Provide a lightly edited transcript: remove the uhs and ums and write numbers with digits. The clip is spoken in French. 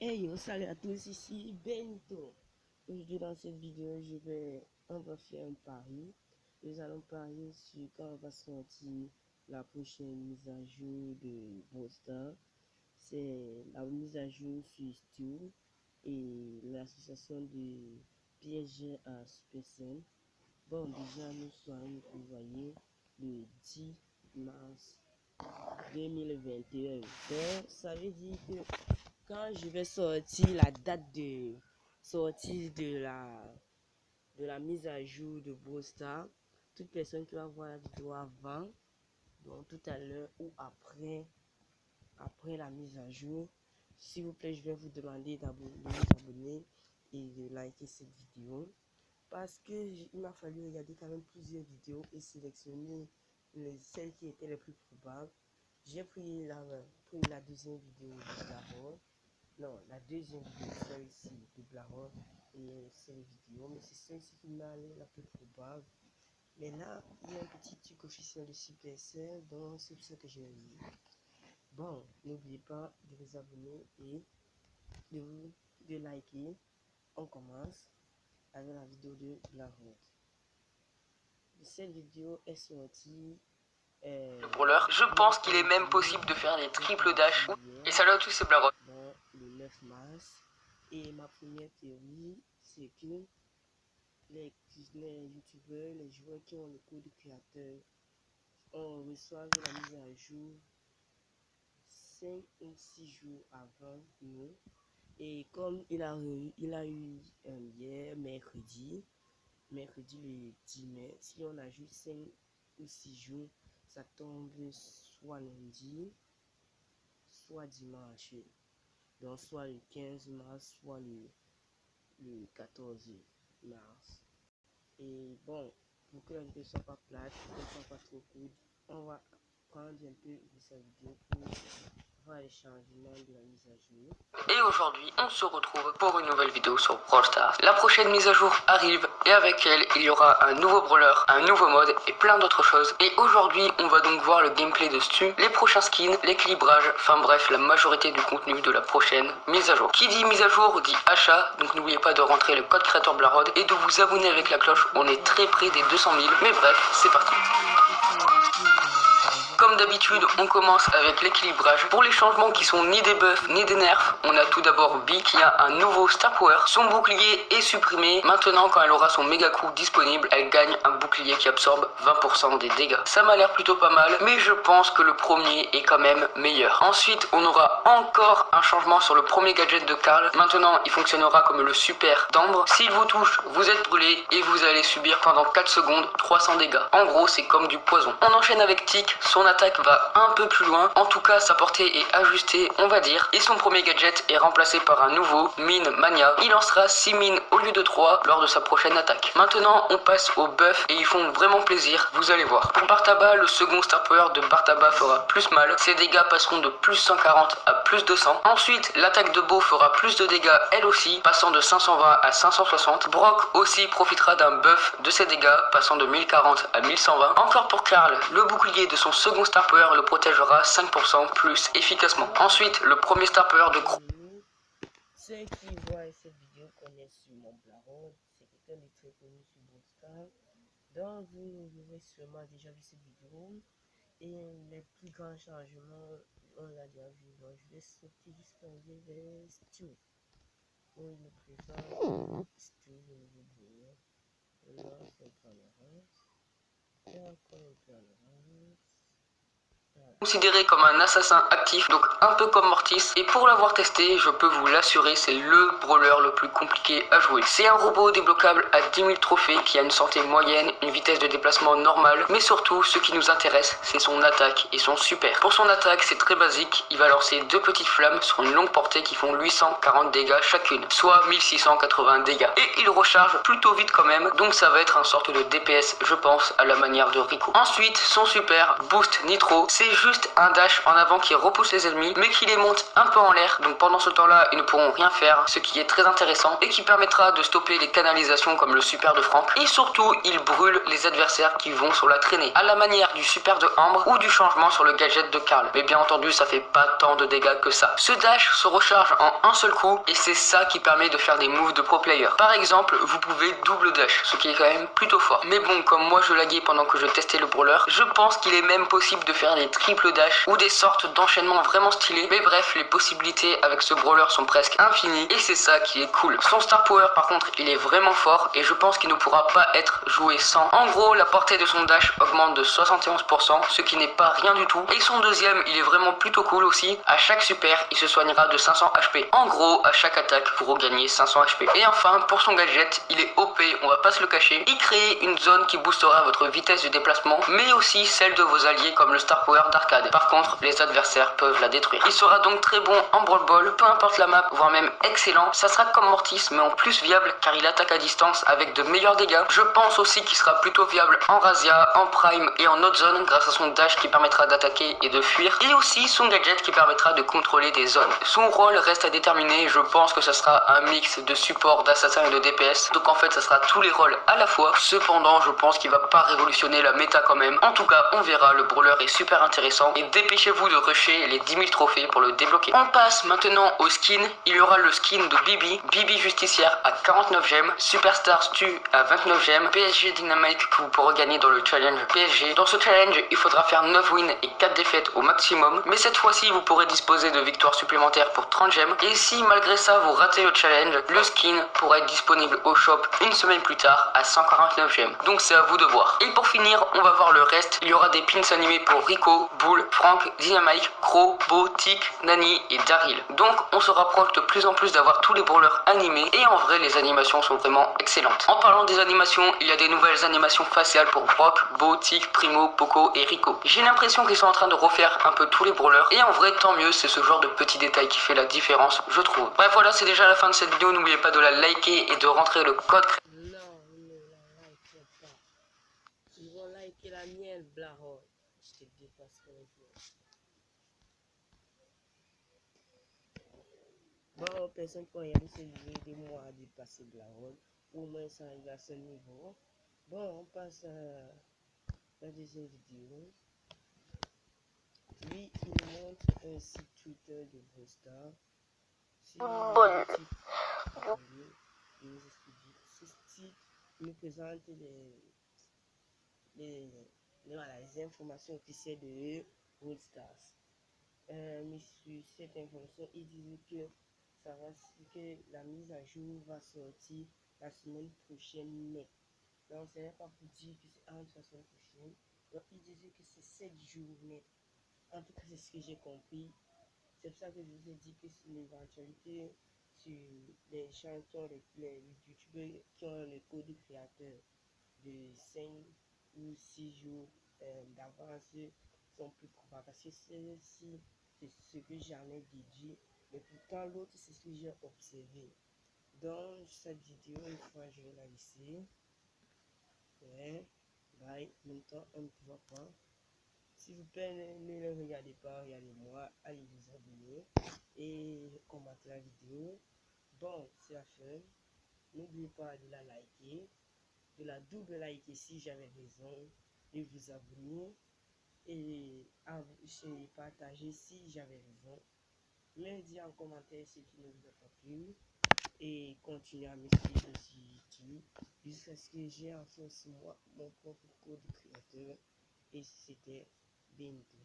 Hey yo, salut à tous, ici Benito. Aujourd'hui dans cette vidéo, on va faire un pari. Nous allons parier sur quand va sortir la prochaine mise à jour de Brawl. C'est la mise à jour sur Steam et l'association de PSG à Supercell. Bon, déjà nous sommes, vous voyez, le 10 mars 2021. Donc, ça veut dire que quand je vais sortir la date de sortie de la mise à jour de Brawl Stars, toute personne qui va voir la vidéo avant, donc tout à l'heure ou après la mise à jour, s'il vous plaît, je vais vous demander de vous abonner et de liker cette vidéo parce que il m'a fallu regarder quand même plusieurs vidéos et sélectionner celles qui étaient les plus probables. J'ai pris la deuxième vidéo de Blaron. Non, la deuxième vidéo, celle-ci de Blaron et c'est les vidéos, mais c'est celle-ci qui m'a l'air la plus probable. Mais là, il y a un petit truc officiel de Supercell, donc c'est pour ça que j'ai mis. Bon, n'oubliez pas de vous abonner et de liker. On commence avec la vidéo de Blaron. Cette vidéo est sortie. Brawler. Je pense qu'il est même possible de faire des triples dash. Et salut à tous, c'est Blaron. Le 9 mars. Et ma première théorie, c'est que les youtubeurs, les joueurs qui ont le code créateur, on reçoit la mise à jour 5 ou 6 jours avant nous. Et comme il a eu hier, mercredi le 10 mai, si on ajoute 5 ou 6 jours, ça tombe soit lundi, soit dimanche. Donc soit le 15 mars, soit le 14 mars. Et bon, pour que la vidéo soit pas plate, qu'elle soit pas trop courte, on va prendre un peu de sa vidéo pour voir les changements de la mise à jour. Et aujourd'hui, on se retrouve pour une nouvelle vidéo sur Brawl Stars. La prochaine mise à jour arrive et avec elle, il y aura un nouveau brawler, un nouveau mode et plein d'autres choses. Et aujourd'hui, on va donc voir le gameplay de Stu, les prochains skins, l'équilibrage, enfin bref, la majorité du contenu de la prochaine mise à jour. Qui dit mise à jour dit achat, donc n'oubliez pas de rentrer le code créateur Blarod et de vous abonner avec la cloche. On est très près des 200 000, mais bref, c'est parti. Comme d'habitude, on commence avec l'équilibrage. Pour les changements qui sont ni des buffs ni des nerfs, on a tout d'abord Bee qui a un nouveau Star Power. Son bouclier est supprimé. Maintenant, quand elle aura son méga coup disponible, elle gagne un bouclier qui absorbe 20% des dégâts. Ça m'a l'air plutôt pas mal, mais je pense que le premier est quand même meilleur. Ensuite, on aura encore un changement sur le premier gadget de Karl. Maintenant, il fonctionnera comme le super d'Ambre. S'il vous touche, vous êtes brûlé et vous allez subir pendant 4 secondes 300 dégâts. En gros, c'est comme du poison. On enchaîne avec Tick. Son attaque va un peu plus loin, en tout cas sa portée est ajustée on va dire, et son premier gadget est remplacé par un nouveau Mine Mania. Il lancera 6 mines au lieu de 3 lors de sa prochaine attaque. Maintenant on passe aux buffs et ils font vraiment plaisir, vous allez voir. Pour Bartaba, le second Star Power de Bartaba fera plus mal, ses dégâts passeront de plus 140 à plus 200. Ensuite l'attaque de Bo fera plus de dégâts elle aussi, passant de 520 à 560. Brock aussi profitera d'un buff de ses dégâts, passant de 1040 à 1120. Encore pour Karl, le bouclier de son second Star Power le protégera 5% plus efficacement. Ensuite, le premier Star Power de Crow. Ceux qui voient cette vidéo connaissent sur mon Blaron, c'est quelqu'un de très connu sur Brawl Stars. Donc vous avez sûrement déjà vu cette vidéo. Et les plus grands changements, on l'a déjà vu. Donc je vais sauter jusqu'à aller vers Stu. Où il me présente Stu, le nouveau brouillon. Là, c'est un peu en avance. Et encore un peu en avance. Considéré comme un assassin actif, donc un peu comme Mortis, et pour l'avoir testé, je peux vous l'assurer, c'est le brawler le plus compliqué à jouer. C'est un robot débloquable à 10 000 trophées qui a une santé moyenne, une vitesse de déplacement normale, mais surtout ce qui nous intéresse, c'est son attaque et son super. Pour son attaque, c'est très basique, il va lancer 2 petites flammes sur une longue portée qui font 840 dégâts chacune, soit 1680 dégâts. Et il recharge plutôt vite quand même, donc ça va être un sorte de DPS, je pense, à la manière de Rico. Ensuite, son super, Boost Nitro, c'est juste un dash en avant qui repousse les ennemis, mais qui les monte un peu en l'air, donc pendant ce temps-là, ils ne pourront rien faire, ce qui est très intéressant, et qui permettra de stopper les canalisations comme le super de Franck, et surtout, il brûle les adversaires qui vont sur la traînée, à la manière du super de Ambre ou du changement sur le gadget de Karl. Mais bien entendu, ça fait pas tant de dégâts que ça. Ce dash se recharge en un seul coup, et c'est ça qui permet de faire des moves de pro player. Par exemple, vous pouvez double dash, ce qui est quand même plutôt fort. Mais bon, comme moi je laguais pendant que je testais le brawler, je pense qu'il est même possible de faire des triple dash ou des sortes d'enchaînements vraiment stylés. Mais bref, les possibilités avec ce brawler sont presque infinies, et c'est ça qui est cool. Son star power par contre, il est vraiment fort, et je pense qu'il ne pourra pas être joué sans. En gros, la portée de son dash augmente de 71%, ce qui n'est pas rien du tout. Et son deuxième, il est vraiment plutôt cool aussi. À chaque super, il se soignera de 500 HP. En gros, à chaque attaque, vous regagnez 500 HP. Et enfin, pour son gadget, il est OP, on va pas se le cacher. Il crée une zone qui boostera votre vitesse de déplacement, mais aussi celle de vos alliés comme le Star Power d'Arcade. Par contre, les adversaires peuvent la détruire. Il sera donc très bon en Brawl Ball, peu importe la map, voire même excellent. Ça sera comme Mortis, mais en plus viable, car il attaque à distance avec de meilleurs dégâts. Je pense aussi qu'il sera plutôt viable en Razia, en Prime et en autre zone grâce à son dash qui permettra d'attaquer et de fuir, et aussi son gadget qui permettra de contrôler des zones. Son rôle reste à déterminer, je pense que ça sera un mix de support, d'assassin et de DPS, donc en fait ça sera tous les rôles à la fois. Cependant, je pense qu'il va pas révolutionner la méta quand même. En tout cas, on verra, le brawler est super intéressant, et dépêchez-vous de rusher les 10 000 trophées pour le débloquer. On passe maintenant au skin. Il y aura le skin de Bibi, Bibi Justicière à 49 gemmes, Superstar Stu à 29 gemmes, PSG Dynamite que vous pourrez gagner dans le challenge PSG. Dans ce challenge, il faudra faire 9 wins et 4 défaites au maximum, mais cette fois-ci, vous pourrez disposer de victoires supplémentaires pour 30 gemmes, et si malgré ça vous ratez le challenge, le skin pourra être disponible au shop une semaine plus tard à 149 gemmes. Donc c'est à vous de voir. Et pour finir, on va voir le reste. Il y aura des pins animés pour Rico, Bull, Frank, Dynamite, Crow, Bo, Tic, Nani et Daryl. Donc on se rapproche de plus en plus d'avoir tous les brawlers animés, et en vrai les animations sont vraiment excellentes. En parlant des animations, il y a des nouvelles animations faciales pour Brock, Bo, Tic, Primo, Poco et Rico. J'ai l'impression qu'ils sont en train de refaire un peu tous les brawlers, et en vrai tant mieux, c'est ce genre de petits détails qui fait la différence, je trouve. Bref, voilà, c'est déjà la fin de cette vidéo. N'oubliez pas de la liker et de rentrer le code. Non, ne la like pas. Ils vont liker la mienne, Blahor. Je te dépasse comme un jour. Bon, personne pour rien, c'est de moi à dépasser Blahor. Au moins, ça arrive à ce niveau. Bon, on passe à la deuxième vidéo. Lui, il montre un site Twitter de Brostar. Bon. Ce site nous présente les informations officielles de World Stars. Mais sur cette information, il disait que la mise à jour va sortir la semaine prochaine net. Donc, ce n'est pas pour dire que c'est entre la semaine prochaine. Donc, il disait que c'est 7 jours net. En tout cas, c'est ce que j'ai compris. C'est pour ça que je vous ai dit que c'est l'éventualité sur les gens qui ont les youtubeurs qui ont le code créateur de 5 ou 6 jours d'avance sont plus probables. Parce que celle-ci, c'est ce que j'en ai déduit. Mais pourtant, l'autre, c'est ce que j'ai observé. Donc, cette vidéo, une fois, je vais la laisser. Ouais. Bye. Maintenant, on ne voit pas. S'il vous plaît, ne le regardez pas, regardez-moi, allez vous abonner et commenter la vidéo. Bon, c'est la fin. N'oubliez pas de la liker, de la double liker si j'avais raison, de vous abonner et partager si j'avais raison. Me dire en commentaire ce qui ne vous a pas plu et continuez à me suivre sur YouTube jusqu'à ce que j'ai enfin sur moi mon propre code créateur. Et c'était bientôt.